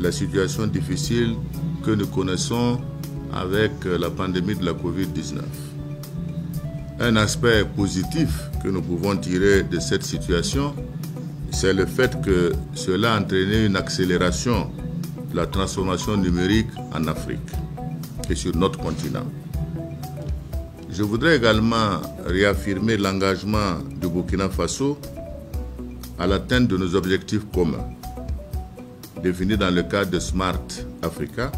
La situation difficile que nous connaissons avec la pandémie de la Covid-19. Un aspect positif que nous pouvons tirer de cette situation, c'est le fait que cela a entraîné une accélération de la transformation numérique en Afrique et sur notre continent. Je voudrais également réaffirmer l'engagement du Burkina Faso à l'atteinte de nos objectifs communs, définis dans le cadre de Smart Africa,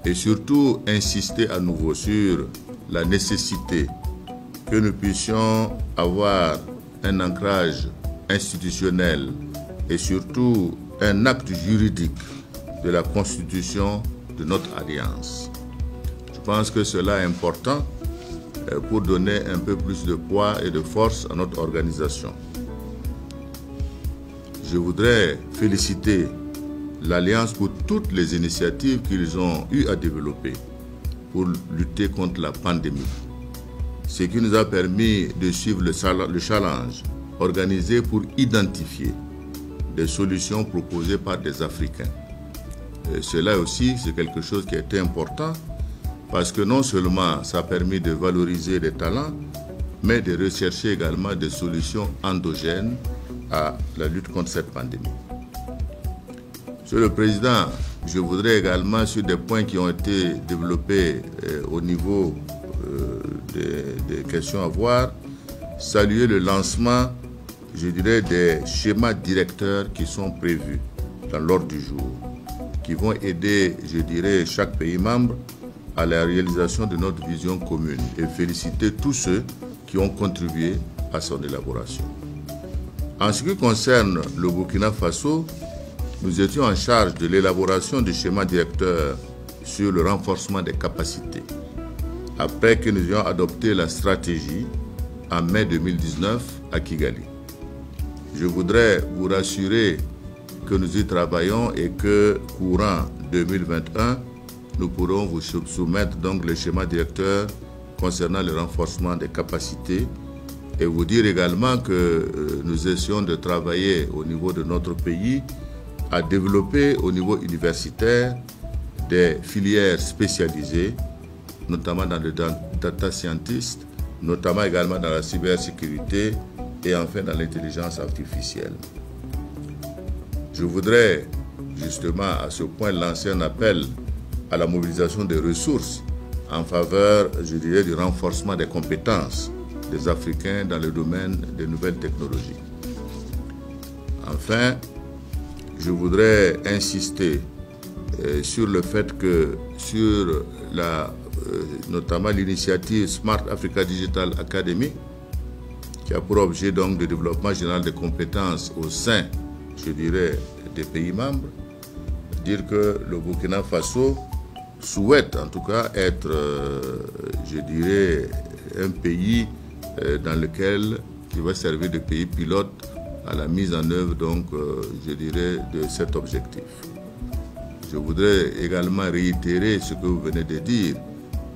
et surtout insister à nouveau sur la nécessité que nous puissions avoir un ancrage institutionnel et surtout un acte juridique de la constitution de notre alliance. Je pense que cela est important pour donner un peu plus de poids et de force à notre organisation. Je voudrais féliciter l'Alliance pour toutes les initiatives qu'ils ont eu à développer pour lutter contre la pandémie, ce qui nous a permis de suivre le challenge organisé pour identifier des solutions proposées par des Africains. Et cela aussi, c'est quelque chose qui a été important parce que non seulement ça a permis de valoriser les talents, mais de rechercher également des solutions endogènes à la lutte contre cette pandémie. Monsieur le Président, je voudrais également, sur des points qui ont été développés au niveau des questions à voir, saluer le lancement, je dirais, des schémas directeurs qui sont prévus dans l'ordre du jour, qui vont aider, je dirais, chaque pays membre à la réalisation de notre vision commune et féliciter tous ceux qui ont contribué à son élaboration. En ce qui concerne le Burkina Faso, nous étions en charge de l'élaboration du schéma directeur sur le renforcement des capacités, après que nous ayons adopté la stratégie en mai 2019 à Kigali. Je voudrais vous rassurer que nous y travaillons et que courant 2021, nous pourrons vous soumettre donc le schéma directeur concernant le renforcement des capacités et vous dire également que nous essayons de travailler au niveau de notre pays à développer au niveau universitaire des filières spécialisées, notamment dans le data scientist, notamment également dans la cybersécurité et enfin dans l'intelligence artificielle. Je voudrais justement à ce point lancer un appel à la mobilisation des ressources en faveur, je dirais, du renforcement des compétences des Africains dans le domaine des nouvelles technologies. Enfin, je voudrais insister sur le fait que sur notamment l'initiative Smart Africa Digital Academy, qui a pour objet donc le développement général des compétences au sein, je dirais, des pays membres, dire que le Burkina Faso souhaite en tout cas être, je dirais, un pays dans lequel qui va servir de pays pilote à la mise en œuvre, donc, je dirais, de cet objectif. Je voudrais également réitérer ce que vous venez de dire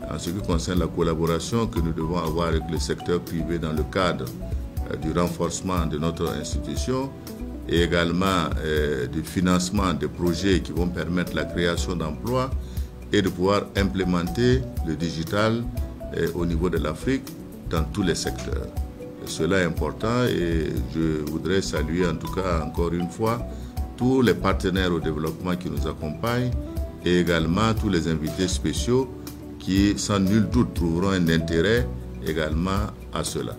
en ce qui concerne la collaboration que nous devons avoir avec le secteur privé dans le cadre du renforcement de notre institution et également du financement des projets qui vont permettre la création d'emplois et de pouvoir implémenter le digital au niveau de l'Afrique dans tous les secteurs. Cela est important et je voudrais saluer en tout cas encore une fois tous les partenaires au développement qui nous accompagnent et également tous les invités spéciaux qui sans nul doute trouveront un intérêt également à cela.